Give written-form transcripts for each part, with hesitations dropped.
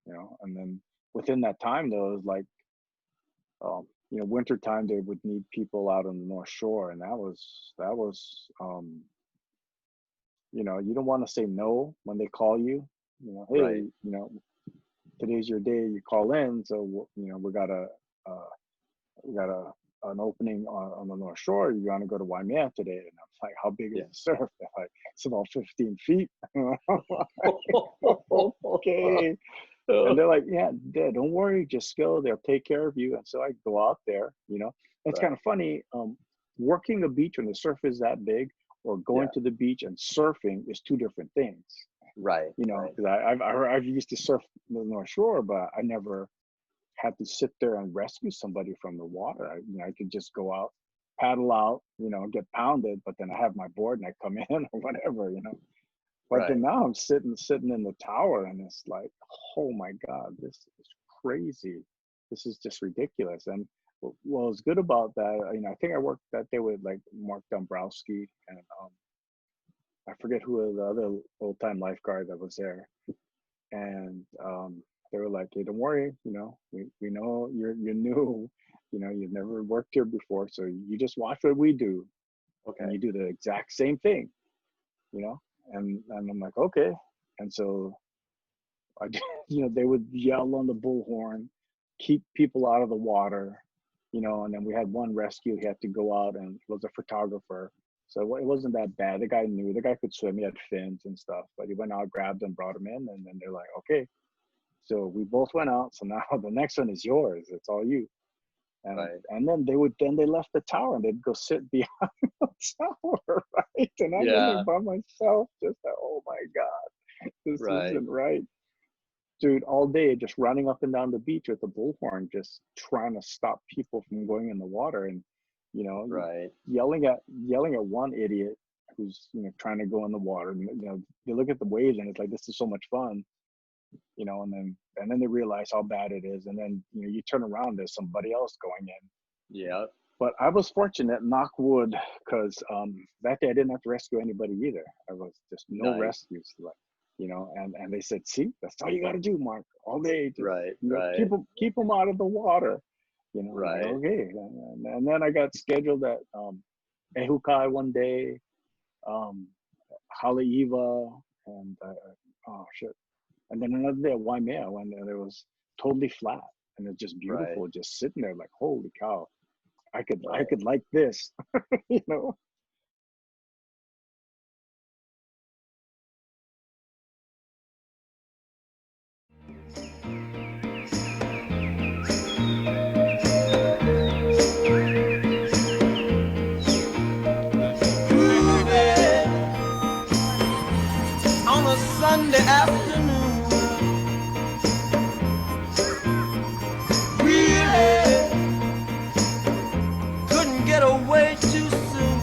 you know. And then within that time, though, it was like, you know, winter time, they would need people out on the North Shore, and you know, you don't want to say no when they call you. You know, hey, Right. you know, today's your day. You call in, so you know, uh, we got an opening on the North Shore. You want to go to Waimea today? And I'm like, how big is Yeah. the surf? They're like, it's about 15 feet. Okay. And they're like, yeah, don't worry, just go. They'll take care of you. And so I go out there, you know. It's kind Right. of funny. Working a beach when the surf is that big, or going Yeah. to the beach and surfing is two different things. Right. You know, Right. because I've used to surf the North Shore, but I never had to sit there and rescue somebody from the water. You know, I could just go out, paddle out, you know, get pounded, but then I have my board and I come in or whatever, you know. But then Right. now I'm sitting in the tower, and it's like, oh my God, this is crazy. This is just ridiculous. And what was good about that, you know, I think I worked that day with like Mark Dombrowski, and I forget who the other old time lifeguard that was there. And they were like, hey, don't worry, you know, we know you're new, you know, you've never worked here before, so you just watch what we do, and Okay. you do the exact same thing, you know. And I'm like, okay. And so I, you know, they would yell on the bullhorn, keep people out of the water, you know. And then we had one rescue. He had to go out, and was a photographer, so it wasn't that bad. The guy knew, the guy could swim. He had fins and stuff, but he went out, grabbed them, brought them in, and then they're like, okay. So we both went out. So now the next one is yours. It's all you. Right. And then they left the tower and they'd go sit behind the tower, right? And I'm in there Yeah. by myself, just like, oh my God, this Right. isn't right. Dude, all day just running up and down the beach with a bullhorn, just trying to stop people from going in the water. And, you know, Right. yelling at one idiot who's, you know, trying to go in the water. And, you know, they look at the waves and it's like, this is so much fun, you know. And then they realize how bad it is, and then, you know, you turn around, there's somebody else going in. Yeah. But I was fortunate, knock wood, because that day I didn't have to rescue anybody either. I was just no Nice. rescues, like, you know. And they said, see, that's all you got to do, Mark, all day, just, Right. you know, Right. keep them out of the water, you know. I'm like, Right. okay. And then I got scheduled at Ehukai one day, um Haleiwa, and oh shit. And then another day at Waimea, when it was totally flat and it's just Right. beautiful, just sitting there like, holy cow, I Right. could like this, you know. On a Sunday afternoon, really couldn't get away too soon.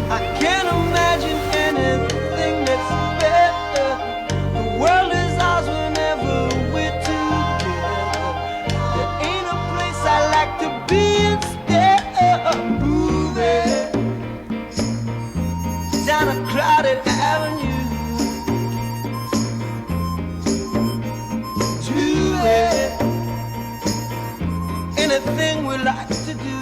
I can't imagine anything that's better. The world is ours whenever we're together. There ain't a place I like to be instead of moving down a crowded avenue to it. Anything we like to do.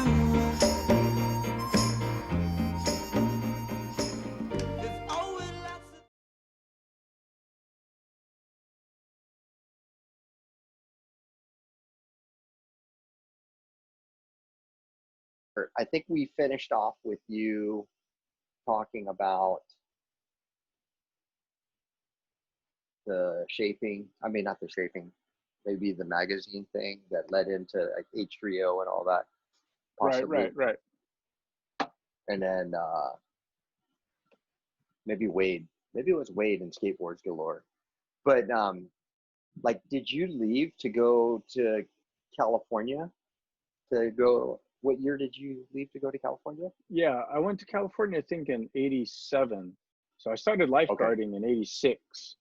There's always lots of I think we finished off with you talking about the shaping. I mean, not the shaping, maybe the magazine thing that led into like H3O and all that, possibly. Right. And then maybe Wade. Maybe it was Wade and Skateboards Galore. But like, did you leave to go to California? To go, what year did you leave to go to California? Yeah, I went to California, I think, in '87. So I started Okay. lifeguarding in '86.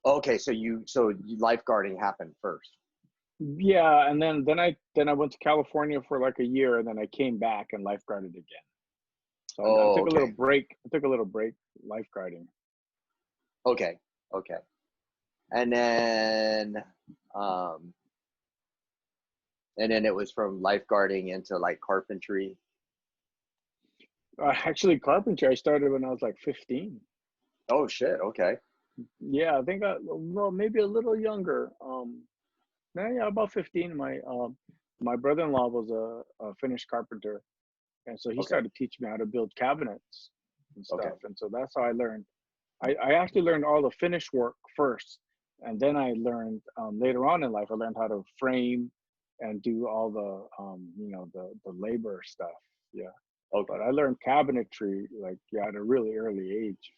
Okay, so lifeguarding happened first. Yeah, and then I went to California for like a year, and then I came back and lifeguarded again. So I Oh, took a little okay. break. I took a little break lifeguarding. Okay. Okay. And then, it was from lifeguarding into like carpentry. Actually, carpentry, I started when I was like 15. Oh shit. Okay. Yeah, I think well, maybe a little younger. Yeah, about 15. My brother-in-law was a Finnish carpenter, and so he Okay. started teaching me how to build cabinets and stuff. Okay. And so that's how I learned. I actually learned all the finish work first, and then I learned later on in life. I learned how to frame and do all the labor stuff. Yeah, Okay. but I learned cabinetry like at a really early age.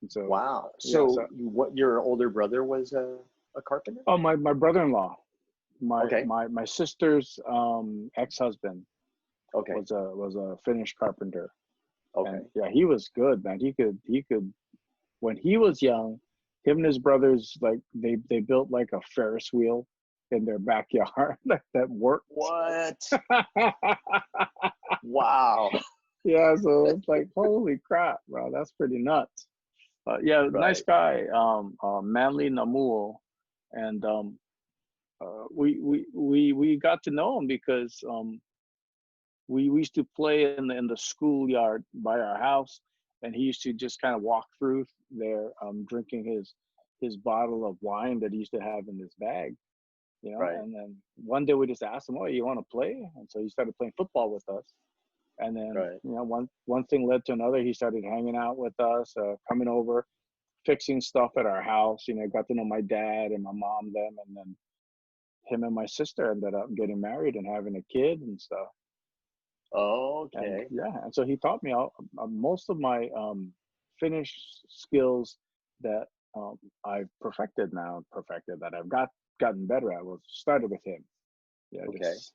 And so Wow. yeah, So what, your older brother was a carpenter? oh, my brother-in-law, Okay. my sister's ex-husband Okay. was a Finnish carpenter. Okay. And yeah, he was good, man. He could when he was young, him and his brothers, like they built like a Ferris wheel in their backyard that worked. What? Wow. Yeah, so it's like, holy crap, bro, that's pretty nuts. Yeah, nice guy, Manly Namuo, and we got to know him because we used to play in the schoolyard by our house, and he used to just kind of walk through there, drinking his bottle of wine that he used to have in his bag, you know. Right. And then one day we just asked him, "Oh, you want to play?" And so he started playing football with us. And then you know, one thing led to another. He started hanging out with us, coming over, fixing stuff at our house. You know, got to know my dad and my mom then, and then him and my sister ended up getting married and having a kid and stuff. Okay. And, yeah, and so he taught me all, most of my Finnish skills that I've perfected that I've gotten better at was started with him. Yeah, Okay. just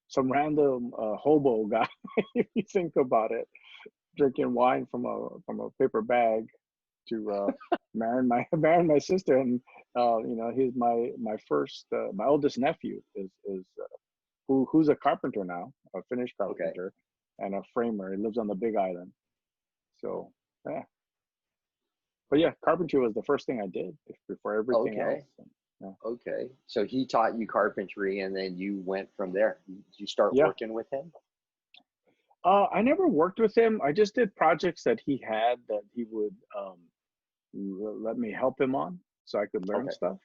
some random hobo guy, if you think about it, drinking wine from a paper bag to marrying my sister, and you know, he's my first my oldest nephew is who's a carpenter now, a Finnish carpenter, and a framer. He lives on the Big Island. So yeah, but yeah, carpentry was the first thing I did before everything else. Yeah. Okay. So he taught you carpentry, and then you went from there. Did you start working with him? I never worked with him. I just did projects that he had that he would let me help him on, so I could learn stuff.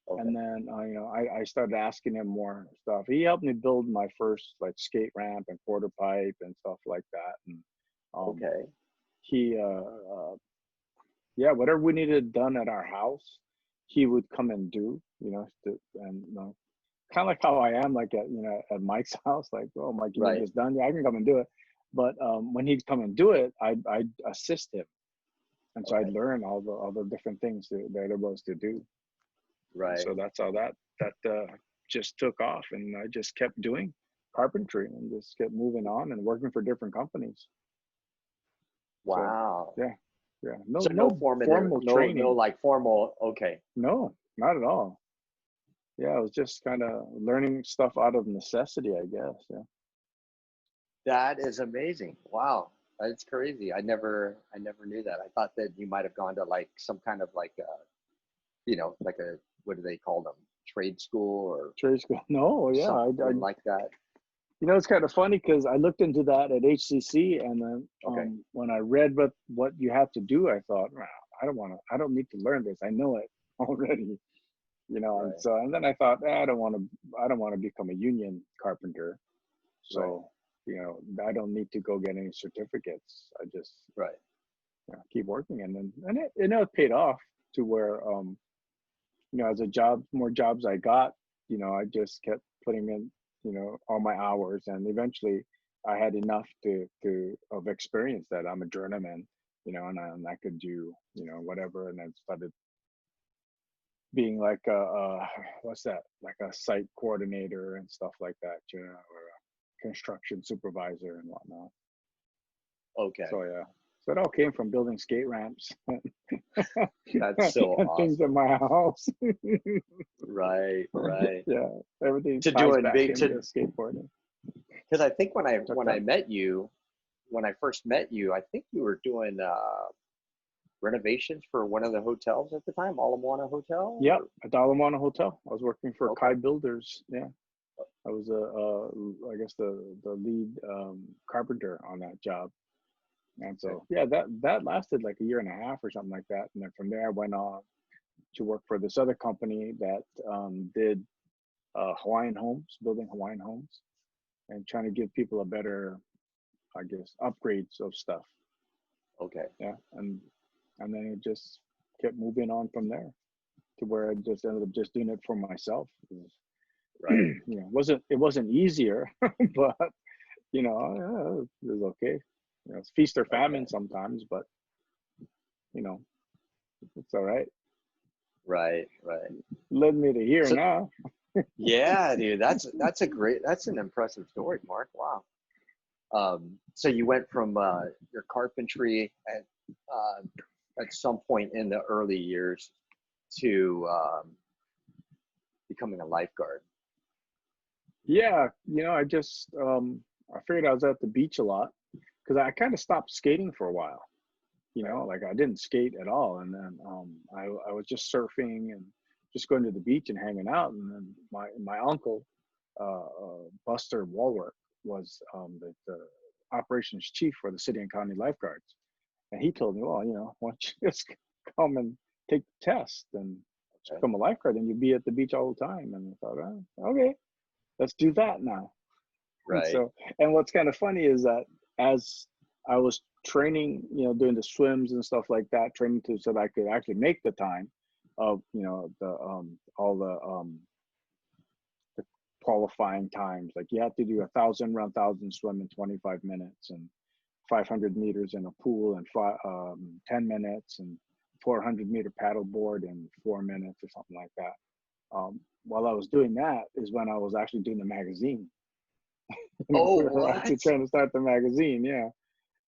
Okay. And then you know, I started asking him more stuff. He helped me build my first like skate ramp and quarter pipe and stuff like that. And he yeah, whatever we needed done at our house, he would come and do, you know, and you know, kind of like how I am, like at Mike's house, like, oh, Mike, you need this done? Yeah, I can come and do it. But when he'd come and do it, I'd assist him, and so I'd learn all the different things that there was to do. Right. So that's how that just took off, and I just kept doing carpentry and just kept moving on and working for different companies. Wow. So, yeah. Yeah. No formal training. No like formal. Okay. No, not at all. Yeah, I was just kind of learning stuff out of necessity, I guess. Yeah. That is amazing. Wow. That's crazy. I never knew that. I thought that you might have gone to like some kind of like you know, like a, what do they call them? Trade school or trade school. No, yeah. I like that. You know, it's kind of funny because I looked into that at HCC, and then when I read what you have to do, I thought, wow, I don't need to learn this. I know it already, you know. And then I thought, I don't want to become a union carpenter. So, you know, I don't need to go get any certificates. I just you know, keep working, and it paid off to where you know, as more jobs I got, you know, I just kept putting in, you know, all my hours, and eventually I had enough of experience that I'm a journeyman, you know, and I could do, you know, whatever, and then started being like what's that, like a site coordinator and stuff like that, you know, or a construction supervisor and whatnot. Okay. So yeah. So it all came from building skate ramps. That's so awesome. Things in my house. Right. Yeah, everything to doing big to skateboarding. Because I think when I met you, when I first met you, I think you were doing renovations for one of the hotels at the time, Ala Moana Hotel? Yep, at the Alamana Hotel. I was working for Okay. Kai Builders. Yeah, I was I guess the lead carpenter on that job. And so yeah, that lasted like a year and a half or something like that. And then from there, I went on to work for this other company that did Hawaiian homes, building Hawaiian homes, and trying to give people a better, I guess, upgrades of stuff. Okay. Yeah, and then it just kept moving on from there to where I just ended up just doing it for myself. Right. You know, it wasn't easier, but you know, it was okay. You know, it's feast or famine sometimes, but you know, it's all right. Right. Led me to here So- now. Yeah, dude, that's an impressive story, Mark. Wow. So you went from your carpentry at some point in the early years to becoming a lifeguard. Yeah, you know, I just I figured I was at the beach a lot because I kind of stopped skating for a while. You know, like I didn't skate at all, and then I was just surfing and just going to the beach and hanging out. And then my uncle, Buster Walworth, was the operations chief for the city and county lifeguards, and he told me, well, you know, why don't you just come and take the test and become a lifeguard, and you'll be at the beach all the time. And I thought, oh, okay, let's do that now. Right. And what's kind of funny is that as I was training, you know, doing the swims and stuff like that, training so that I could actually make the time of, you know, all the qualifying times. Like you have to do 1,000 round 1,000 swim in 25 minutes, and 500 meters in a pool in 10 minutes, and 400-meter paddleboard in 4 minutes or something like that. While I was doing that is when I was actually doing the magazine. Oh, we were actually trying to start the magazine, yeah.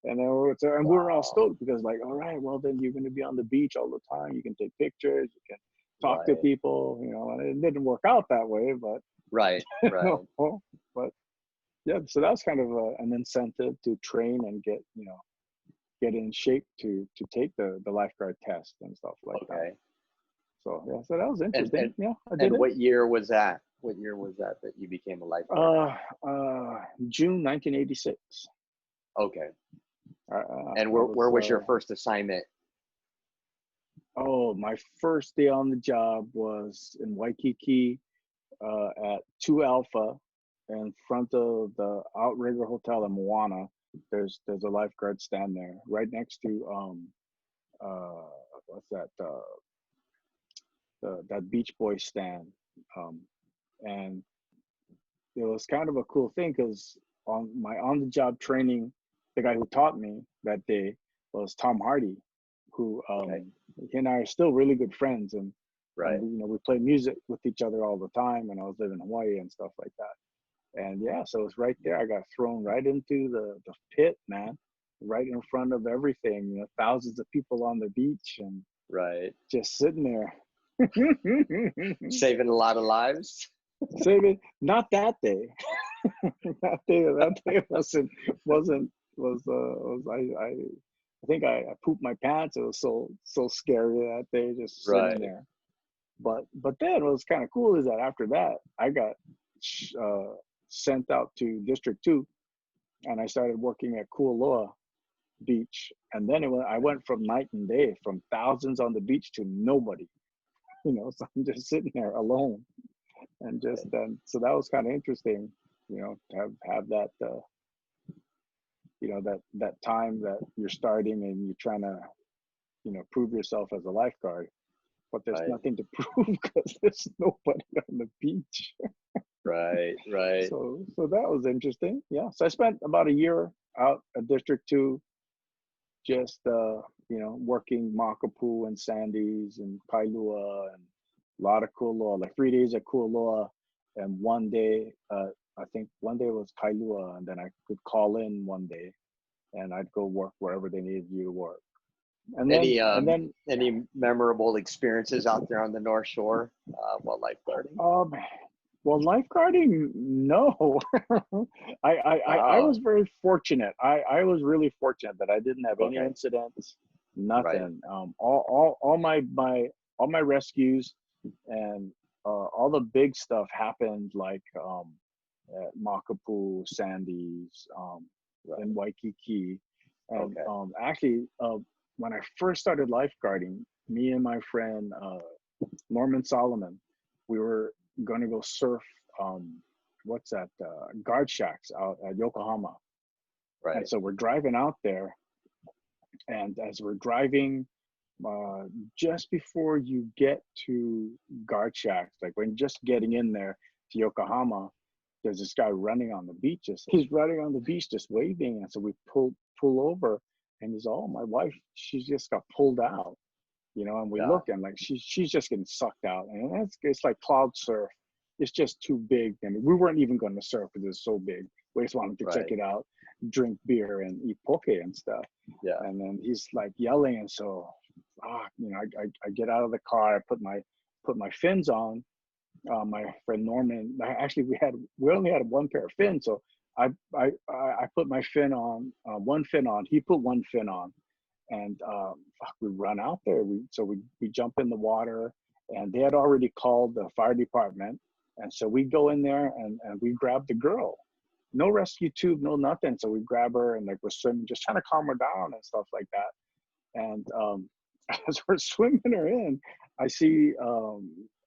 And then we were all stoked because, like, all right, well, then you're going to be on the beach all the time. You can take pictures, you can talk to people, you know. And it didn't work out that way, but right. But yeah, so that's kind of an incentive to train and get in shape to take the lifeguard test and stuff like that. So yeah, so that was interesting. I did And it. what year was that? What year was that you became a lifeguard? June 1986. Okay. And where was your first assignment? Oh, my first day on the job was in Waikiki at 2 Alpha in front of the Outrigger Hotel in Moana. There's a lifeguard stand there right next to what's that that Beach Boy stand, and it was kind of a cool thing because on the job training, the guy who taught me that day was Tom Hardy, who he and I are still really good friends, and you know, we play music with each other all the time. And I was living in Hawaii and stuff like that, and yeah, so it was right there. I got thrown right into the pit, man, right in front of everything. You know, thousands of people on the beach and just sitting there. Saving a lot of lives. Saving, not that day. That day I think I pooped my pants. It was so scary that day, just sitting there. But then what was kind of cool is that after that I got sent out to District 2, and I started working at Kualoa Beach, and then I went from night and day, from thousands on the beach to nobody. You know, so I'm just sitting there alone, and just so that was kind of interesting, you know, to have that, you know, that time that you're starting and you're trying to, you know, prove yourself as a lifeguard, but there's nothing to prove because there's nobody on the beach. Right. So that was interesting. Yeah. So I spent about a year out at District 2, just you know, working Makapu and Sandy's and Kailua and a lot of Kualoa, like 3 days at Kualoa, and one day, I think one day was Kailua, and then I could call in one day and I'd go work wherever they needed you to work. And then any memorable experiences out there on the North Shore while lifeguarding? Well, lifeguarding, no. I was very fortunate. I was really fortunate that I didn't have any incidents nothing. All my rescues and all the big stuff happened like at Makapu, Sandy's, in Waikiki, and actually when I first started lifeguarding, me and my friend Norman Solomon, we were going to go surf. What's that? Guard shacks out at Yokohama. Right. And so we're driving out there, and as we're driving, just before you get to guard shacks, like when just getting in there to Yokohama, there's this guy running on the beach. He's running on the beach, just waving. And so we pull over, and he's, oh, my wife, she just got pulled out, and we look, and like she's just getting sucked out, and it's like cloud surf. It's just too big. I mean, we weren't even going to surf because it's so big. We just wanted to check it out, drink beer, and eat poke and stuff. Yeah. And then he's like yelling, and so, I get out of the car. I put my fins on. My friend Norman, actually, we only had one pair of fins, so I put my fin on, one fin on. He put one fin on, and we run out there. We jump in the water, and they had already called the fire department. And so we go in there and we grab the girl. No rescue tube, no nothing. So we grab her, and like we're swimming, just trying to calm her down and stuff like that. And as we're swimming her in, I see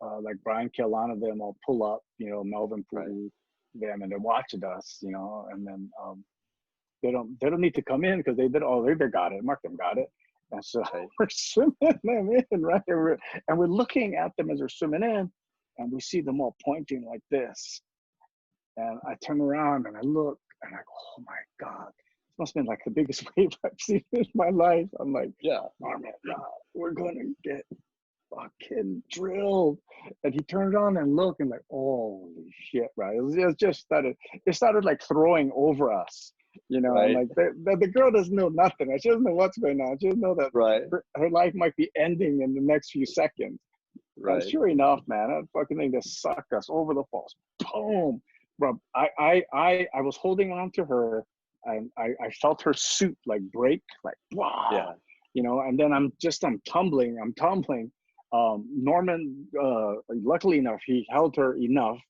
like Brian Kelana, them all pull up, Melvin Pulu, them, and they're watching us, and then they don't need to come in because they got it. Mark them got it. And so we're swimming them in, right? And we're looking at them as they're swimming in. And we see them all pointing like this. And I turn around and I look, and I go, oh my God, this must have been like the biggest wave I've seen in my life. I'm like, oh my God, we're gonna get fucking drilled. And he turned around and looked, and like, holy shit, right? It started like throwing over us, and like the girl doesn't know nothing. She doesn't know what's going on. She doesn't know that her life might be ending in the next few seconds. Right. And sure enough, man, that fucking thing just sucked us over the falls. Boom, bro. I was holding on to her, and I felt her suit like break, like wow, And then I'm tumbling. Norman, luckily enough, he held her enough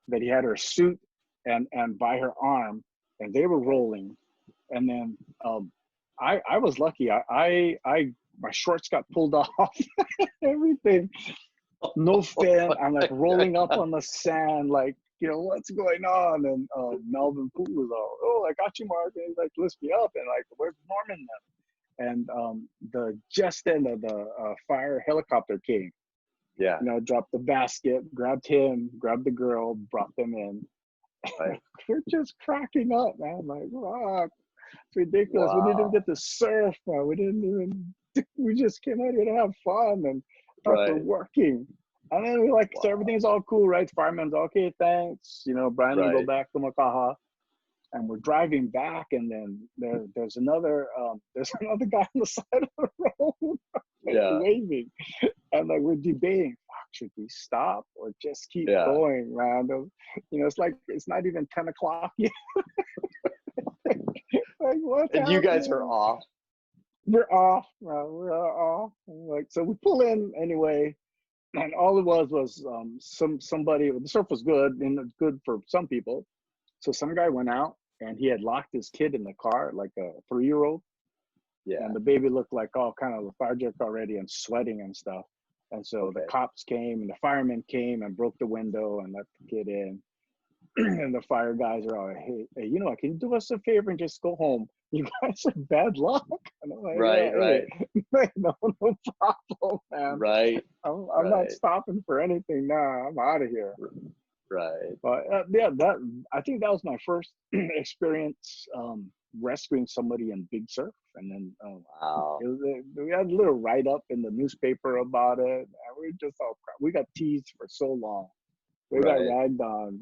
that he had her suit and by her arm, and they were rolling. And then I was lucky. My shorts got pulled off, everything. No fin. I'm like rolling up on the sand, like, what's going on? And Melvin Poole was all, oh, I got you, Mark. And he's like, lift me up. And like, where's Norman then? And just then the fire helicopter came. Yeah. Dropped the basket, grabbed him, grabbed the girl, brought them in. Right. We're just cracking up, man. Like, wow, it's ridiculous. Wow. We didn't even get to surf, man. We just came out here to have fun and after working. And then we're like, so everything's all cool, right? Fireman's okay, thanks. Brian will go back to Makaha. And we're driving back, and then there's another guy on the side of the road waving. And like we're debating, should we stop or just keep going, man? It's like it's not even 10 o'clock yet. Like, what? And you guys are off. We're off, man. We're off. Like, so we pull in anyway, and all it was somebody. The surf was good and good for some people. So some guy went out and he had locked his kid in the car, like a 3-year-old. Yeah. And the baby looked like all kind of lethargic already and sweating and stuff. And so the cops came and the firemen came and broke the window and let the kid in. And the fire guys are all like, hey, can you do us a favor and just go home? You guys are bad luck. And I'm like, right. No problem, man. Right. I'm not stopping for anything now. I'm out of here. Right. But I think that was my first experience rescuing somebody in big surf. And then we had a little write up in the newspaper about it. And we just we got teased for so long. We got ragged on,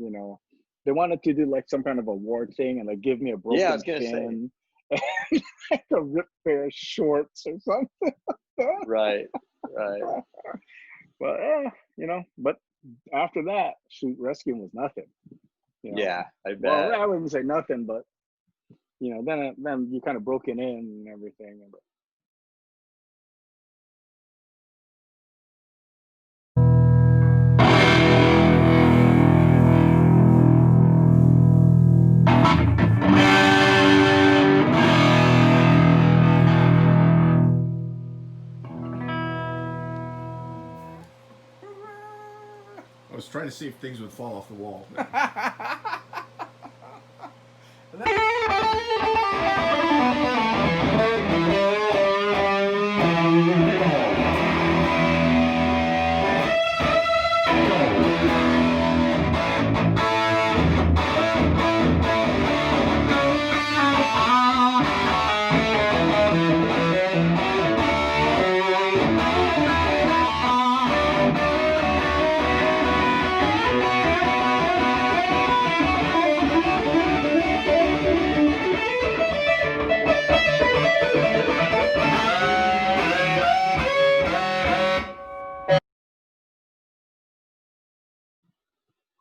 They wanted to do like some kind of award thing and like give me a broken fin and like a ripped pair of shorts or something. Right. But but after that, rescuing was nothing. Yeah, I bet. Well, I wouldn't say nothing, but then you kind of broken in and everything. I was trying to see if things would fall off the wall.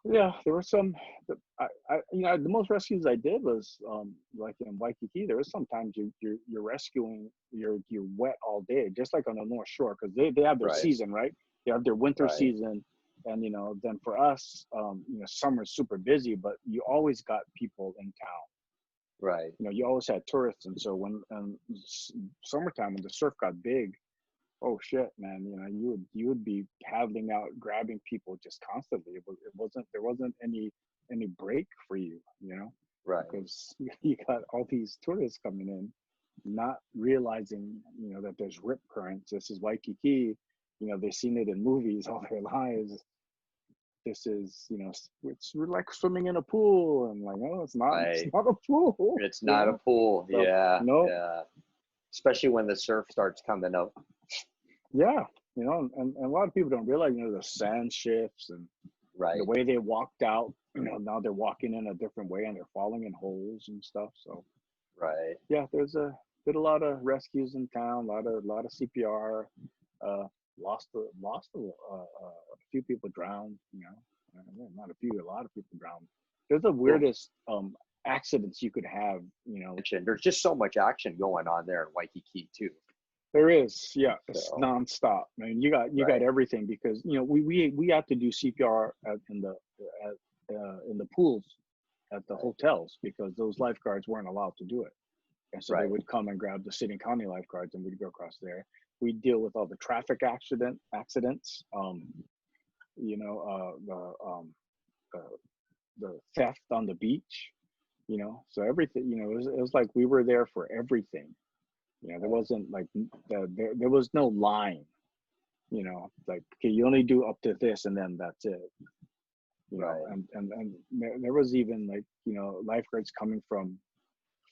Yeah, there were some. The most rescues I did was like in Waikiki. There was sometimes you're rescuing, you're wet all day, just like on the North Shore, because they have their Right. season, right? They have their winter Right. season, and then for us, summer's super busy, but you always got people in town. Right. You always had tourists, and so when summertime when the surf got big, oh shit, man! You would be paddling out, grabbing people just constantly. There wasn't any break for you, Right. because you got all these tourists coming in, not realizing that there's rip currents. This is Waikiki. They've seen it in movies all their lives. This is it's like swimming in a pool, and like, oh, it's not. Right. It's not a pool. It's not a pool. So, Yeah. no. Yeah. Especially when the surf starts coming up. Yeah, and a lot of people don't realize, the sand shifts and Right. the way they walked out, now they're walking in a different way and they're falling in holes and stuff. So Right. yeah, did a lot of rescues in town, a lot of CPR, lost a few people drowned, not a few, a lot of people drowned. There's the weirdest accidents you could have, There's just so much action going on there in Waikiki too. There is, yeah, it's So, nonstop. I mean, you got right. everything, because we have to do CPR in the pools at the hotels, because those lifeguards weren't allowed to do it, and so they Right. would come and grab the city and county lifeguards, and we'd go across there. We deal with all the traffic accidents, the theft on the beach, so everything, it was like we were there for everything. There wasn't like there was no line, like, okay, you only do up to this and then that's it. Right. And there was even like, lifeguards coming from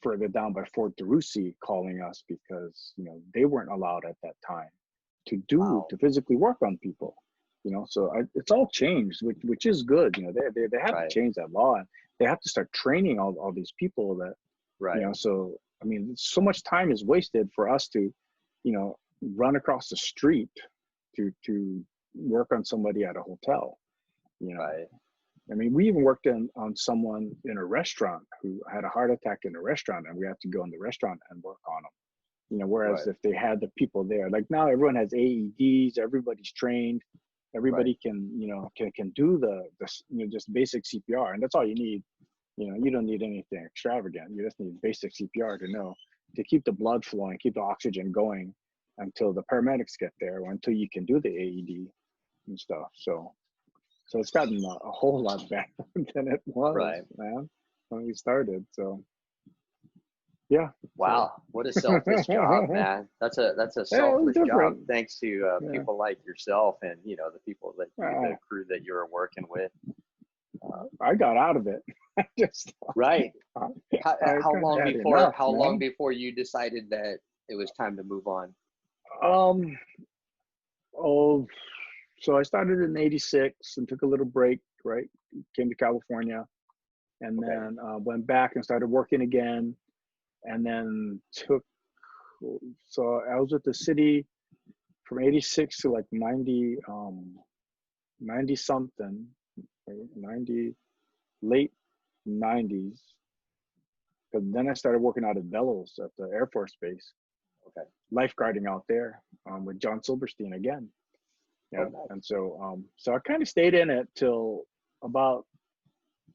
further down by Fort DeRusi calling us, because, they weren't allowed at that time to physically work on people, so it's all changed, which is good. They have Right. to change that law, and they have to start training all these people that, Right. so I mean, so much time is wasted for us to, run across the street to work on somebody at a hotel. Right. I mean, we even worked on someone in a restaurant who had a heart attack in a restaurant, and we had to go in the restaurant and work on them. Whereas Right. if they had the people there, like now everyone has AEDs, everybody's trained, everybody can do just basic CPR, and that's all you need. You don't need anything extravagant. You just need basic CPR to keep the blood flowing, keep the oxygen going until the paramedics get there, or until you can do the AED and stuff. So it's gotten a whole lot better than it was, Right. man, when we started. So yeah. Wow, what a selfless job, man. That's a selfless job, different. thanks to people like yourself and the people that the crew that you were working with. I got out of it. Just Right. How long man. before you decided that it was time to move on? So I started in '86 and took a little break, right? Came to California, and then went back and started working again, and then so I was with the city from '86 to like 90 something, 90, late '90s. But then I started working out at Bellows at the Air Force Base, lifeguarding out there with John Silverstein again. Yeah, and so I kind of stayed in it till about,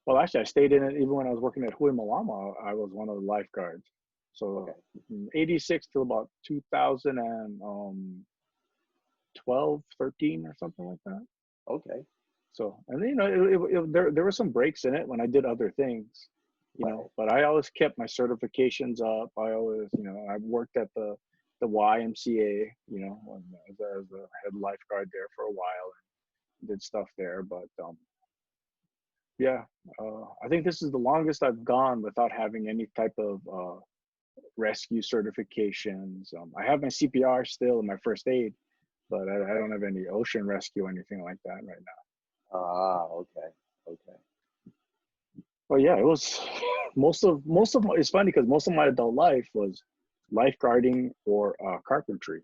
well, actually I stayed in it even when I was working at Hui Malama. I was one of the lifeguards. So from '86 till about 2012, 13 or something like that. Okay. So, and you know, there were some breaks in it when I did other things, you know, but I always kept my certifications up. I always, you know, I worked at the YMCA, you know, as a head lifeguard there for a while and did stuff there. But yeah, I think this is the longest I've gone without having any type of rescue certifications. I have my CPR still and my first aid, but I don't have any ocean rescue or anything like that right now. Ah, okay. But yeah, it was most of it's funny because most of my adult life was lifeguarding or carpentry.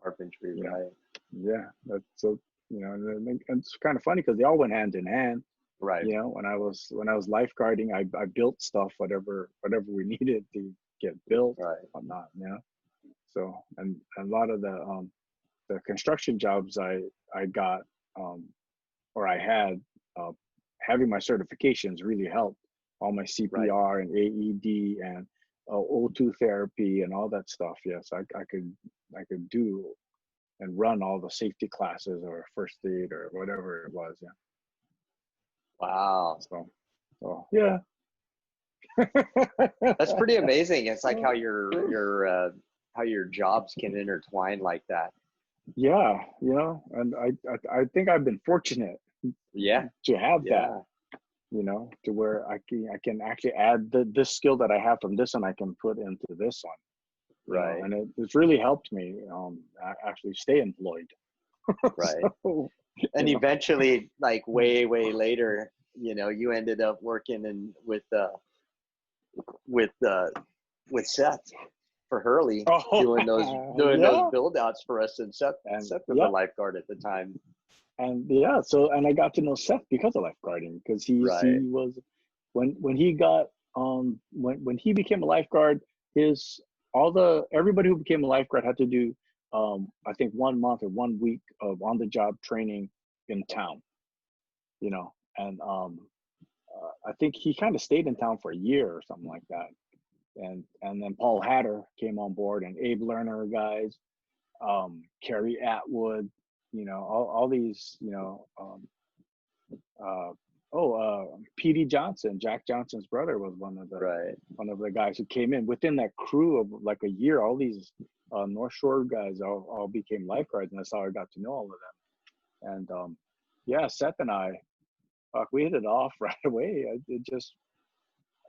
Carpentry, You know? right? Yeah, that's so, you know, and it's kind of funny because they all went hand in hand. Right. You know, when I was lifeguarding, I built stuff, whatever we needed to get built, Right. whatnot. You know, so and a lot of the construction jobs I got or I had, having my certifications really helped. All my CPR and AED and O2 therapy and all that stuff. Yes, I could do and run all the safety classes or first aid or whatever it was. Yeah. Wow. So yeah. That's pretty amazing. It's like how your jobs can intertwine like that. Yeah, you know, and I think I've been fortunate to have that, you know, to where I can actually add this skill that I have from this one I can put into this one. Right. And it's really helped me actually stay employed. Right. So, And eventually, like way later, you know, you ended up working with Seth for Hurley, doing those build outs for us, and Seth was a lifeguard at the time. And yeah, so and I got to know Seth because of lifeguarding, because he was when he got when he became a lifeguard, everybody who became a lifeguard had to do I think 1 month or 1 week of on the job training in town, you know, and I think he kind of stayed in town for a year or something like that. And then Paul Hatter came on board, and Abe Lerner guys, Kerry Atwood, you know, all these, you know, P.D. Johnson, Jack Johnson's brother, was one of the guys who came in within that crew of like a year. All these North Shore guys all became lifeguards, and that's how I got to know all of them. And yeah, Seth and I, we hit it off right away.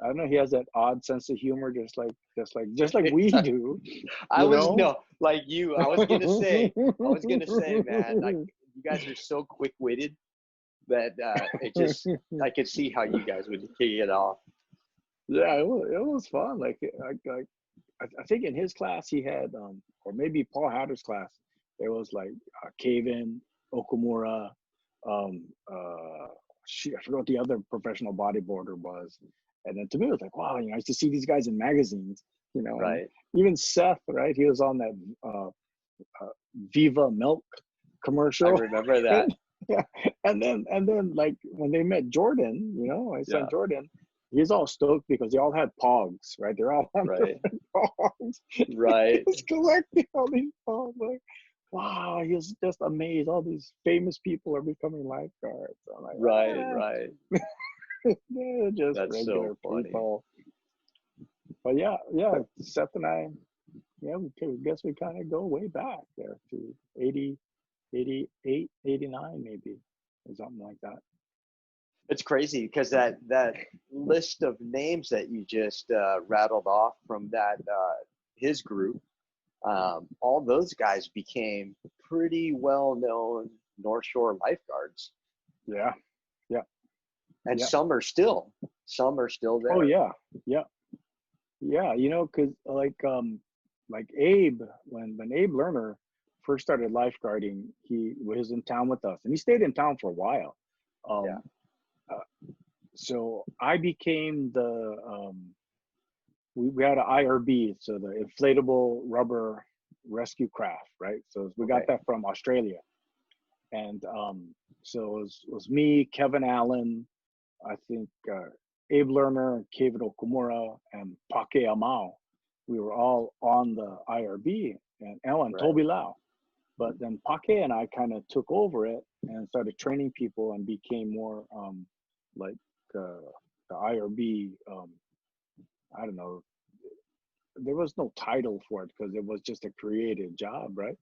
I don't know. He has that odd sense of humor, just like we do. I was gonna say, man, like you guys are so quick-witted that I could see how you guys would kick it off. Yeah, it was fun. Like I think in his class he had, or maybe Paul Hatter's class, there was like Kaven, Okamura, I forgot what the other professional bodyboarder was. And then to me, it was like, wow, you know, I used to see these guys in magazines, you know. Right. Even Seth, right? He was on that Viva milk commercial. I remember that. Yeah. And then like when they met Jordan, you know, my son Jordan, he's all stoked because they all had pogs, right? They're all on different pogs. Right. He's collecting all these pogs. Like, wow, he was just amazed. All these famous people are becoming lifeguards. I'm like, right. They're just That's regular so people. But yeah, Seth and I, we guess we kind of go way back there to 80, 88, 89 maybe, or something like that. It's crazy because that list of names that you just rattled off from that his group, all those guys became pretty well-known North Shore lifeguards. Yeah. And some are still there. Oh yeah. You know, because like Abe, when Abe Lerner first started lifeguarding, he was in town with us, and he stayed in town for a while. So I became we had an IRB, so the inflatable rubber rescue craft, right? So we got that from Australia, and so it was me, Kevin Allen, I think Abe Lerner, Kevin Okamura, and Pake Amau. We were all on the IRB, and Toby Lau. But then Pake and I kind of took over it and started training people and became more like the IRB. I don't know. There was no title for it because it was just a creative job, right?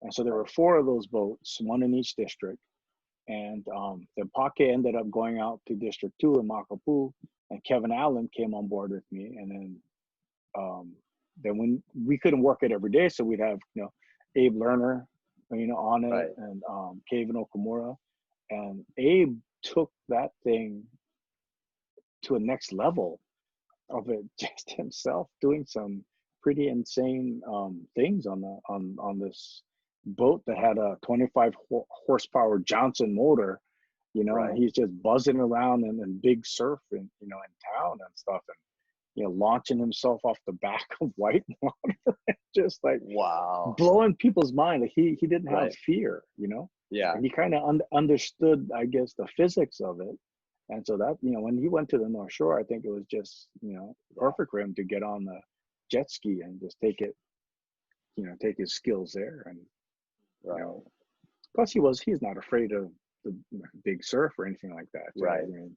And so there were 4 of those boats, 1 in each district. And then Pake ended up going out to District 2 in Makapu, and Kevin Allen came on board with me. And then when we couldn't work it every day, so we'd have, Abe Lerner, on it, Right. and Kevin Okamura. And Abe took that thing to a next level of it, just himself doing some pretty insane things on this boat that had a 25 horsepower Johnson motor, Right. and he's just buzzing around in big surf in town and stuff, and launching himself off the back of white water, just like Wow. blowing people's mind. Like he didn't have Right. fear, Yeah. and he kind of understood, I guess, the physics of it. And so that, when he went to the North Shore, I think it was just, perfect for him to get on the jet ski and just take it, take his skills there. And, Right. Plus he's not afraid of the big surf or anything like that. So, Right. I mean,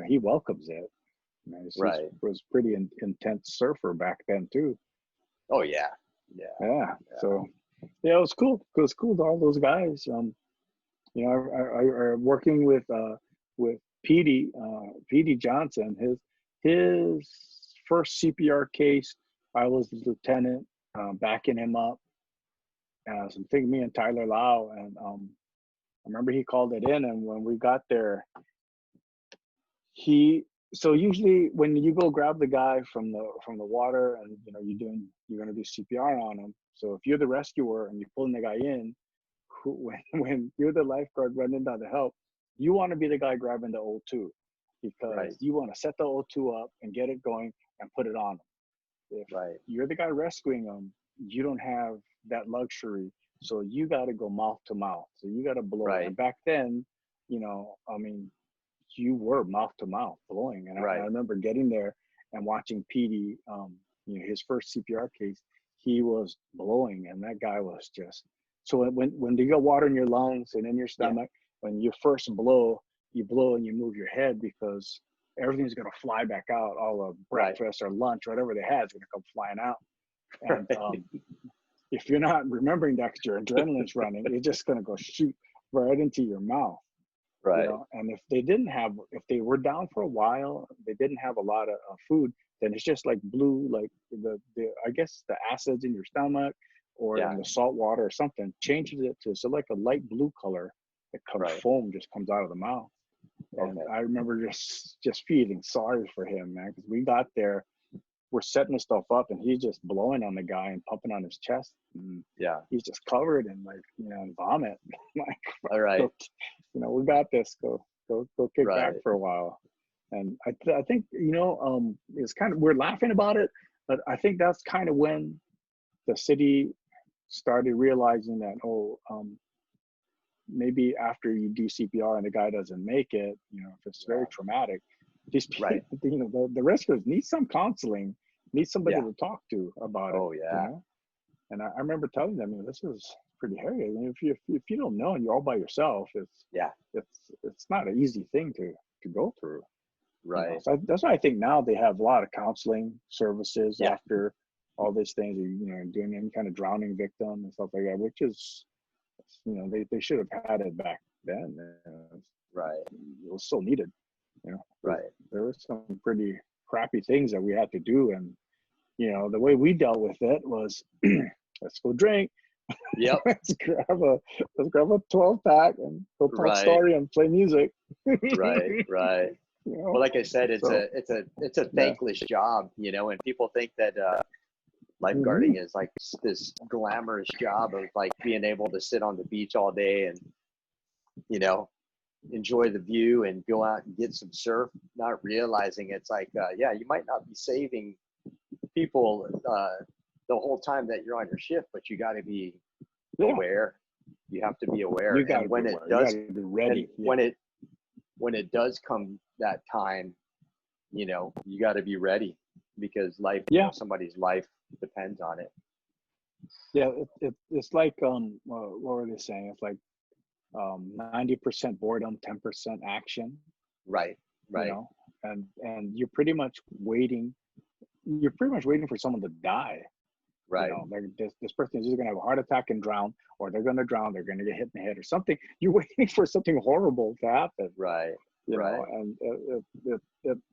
he welcomes it. Right. He was pretty intense surfer back then too. Oh yeah. Yeah. Yeah. So, yeah, it was cool. It was cool to all those guys. I working with Petey Johnson. His first CPR case, I was the lieutenant, backing him up. So I'm thinking me and Tyler Lau, and I remember he called it in, and when we got there, so usually when you go grab the guy from the water, and you're gonna do CPR on him. So if you're the rescuer and you're pulling the guy in, when you're the lifeguard running down to help, you want to be the guy grabbing the O2, because Right. you want to set the O2 up and get it going and put it on him. If Right. you're the guy rescuing them, you don't have that luxury. So you got to go mouth to mouth. So you got to blow. Right. And back then, you were mouth to mouth blowing. And Right. I remember getting there and watching Petey, his first CPR case, he was blowing, and that guy was just, so when you got water in your lungs and in your stomach, when you first blow, you blow and you move your head, because everything's going to fly back out. All of breakfast or lunch, whatever they had, is going to come flying out. And if you're not remembering that because your adrenaline's running, it's just going to go shoot right into your mouth. Right. And if they were down for a while, they didn't have a lot of food, then it's just like blue, like the I guess the acids in your stomach or in the salt water or something changes it to like a light blue color. It comes foam just comes out of the mouth. And I remember just feeling sorry for him, man, because we got there, we're setting the stuff up, and he's just blowing on the guy and pumping on his chest. And he's just covered in vomit. Like, all right, we got this. Go kick back for a while. And I think it's kind of, we're laughing about it, but I think that's kind of when the city started realizing that maybe after you do CPR and the guy doesn't make it, if it's very traumatic, these people, the rescuers need some counseling, need somebody to talk to about it. And I remember telling them, this is pretty hairy. I mean, if you don't know and you're all by yourself, it's not an easy thing to go through. Right. So that's why I think now they have a lot of counseling services after all these things, doing any kind of drowning victim and stuff like that, which is, they should have had it back then. Right. It was so needed. Right. There were some pretty crappy things that we had to do, and the way we dealt with it was, let's go drink. Yep. let's grab a 12-pack and go talk story and play music. Right. Well, like I said, it's a thankless job, and people think that lifeguarding is like this glamorous job of like being able to sit on the beach all day and enjoy the view and go out and get some surf, not realizing it's like you might not be saving people the whole time that you're on your shift, but you got to be aware. You have to be aware. And when it does, be ready. When it does come that time, you got to be ready, because life, somebody's life depends on it. Yeah, it's like what were they saying? It's like 90% boredom, 10% action. Right. You Right. know, and you're pretty much waiting. You're pretty much waiting for someone to die. You Right. know, like this person is either gonna have a heart attack and drown, or they're gonna drown. They're gonna get hit in the head or something. You're waiting for something horrible to happen. Right. You Right. know, and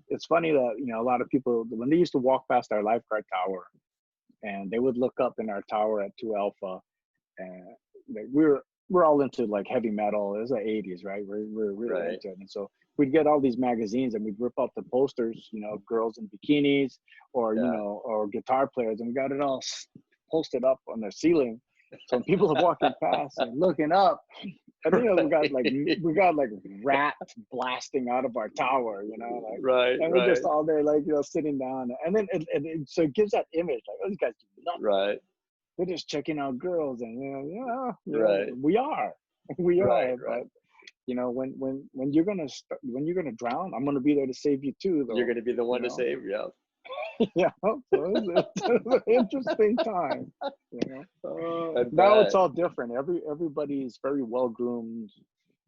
it's funny that a lot of people when they used to walk past our lifeguard tower, and they would look up in our tower at 2 Alpha, and like, we're all into like heavy metal. It was the 80s, right? We're really Right. into it, and so we'd get all these magazines and we'd rip out the posters, of girls in bikinis or Yeah. or guitar players, and we got it all posted up on the ceiling. So when people are walking past and looking up, and we got like rats blasting out of our tower, like. Right. And we're just all there, like, sitting down. And then so it gives that image, like, oh, these guys do nothing. Right. They're just checking out girls. And, Right. we are. We are. Right. But, when you're going to drown, I'm going to be there to save you too, though. You're going to be the one to save. Yeah. Yeah. So it's an interesting time. I Now bet. it's all different. Everybody's very well groomed,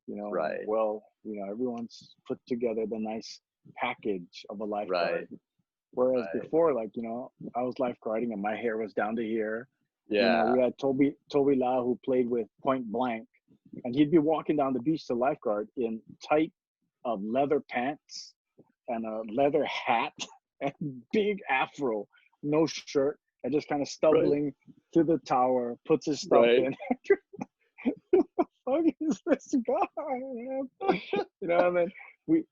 Right. well, everyone's put together the nice package of a lifeguard. Right. Whereas Right. before, like, I was lifeguarding and my hair was down to here. Yeah. We had Toby Lau, who played with Point Blank, and he'd be walking down the beach to lifeguard in tight leather pants and a leather hat and big afro, no shirt, and just kind of stumbling to the tower, puts his stuff in. Who the fuck is this guy, man? I mean,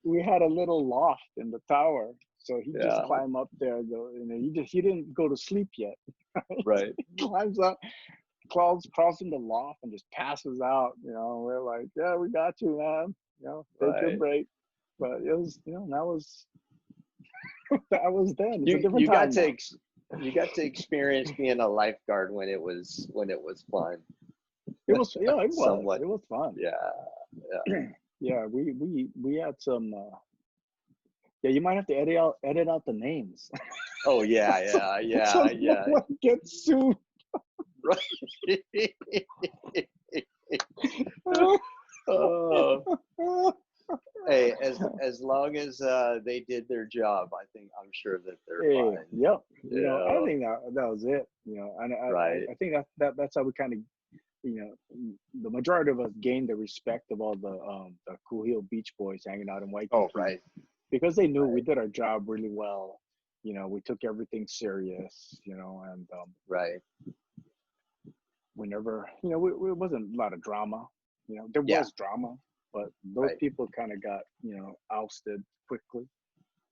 we had a little loft in the tower, so he just climb up there. He didn't go to sleep yet. Right. He climbs up, crawls in the loft, and just passes out. We're like, yeah, we got you, man. Take your break. But it was, that was that was then. It's a different You time got to you got to experience being a lifeguard when it was fun. It was, yeah, it was. Somewhat. It was fun. Yeah. Yeah. Yeah, we had some. Yeah, you might have to edit out the names. Oh yeah. So no one gets sued. Right. Oh. Hey, as long as they did their job, I'm sure that they're fine. Yep. Yeah. I think that was it. And I think that's how we kind of, the majority of us gained the respect of all the Cool Heel Beach Boys hanging out in Waikiki. Oh, right. Because they knew we did our job really well. We took everything serious. And Right. we never, it wasn't a lot of drama. There was drama, but those people kind of got, ousted quickly.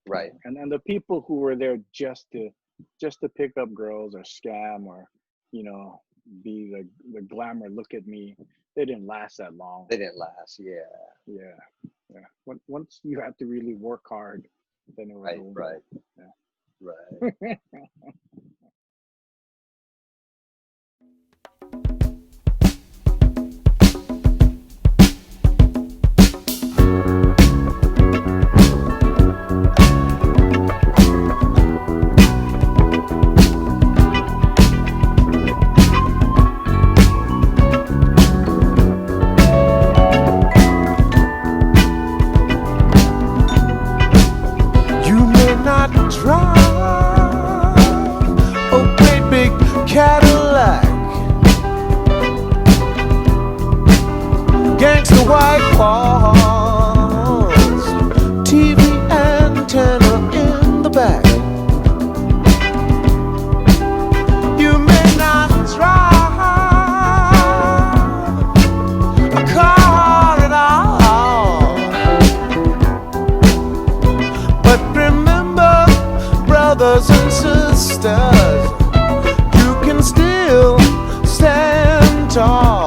Right. And then the people who were there just to pick up girls or scam or, be the glamour, look at me, they didn't last that long. They didn't last. Yeah. Yeah. Once you had to really work hard, then it was over. Right. Yeah. Right. You may not drive a great big Cadillac, gangsta white walls, TV antenna in the back. You may not drive a car at all, but remember, brothers and sisters, you can still stand tall.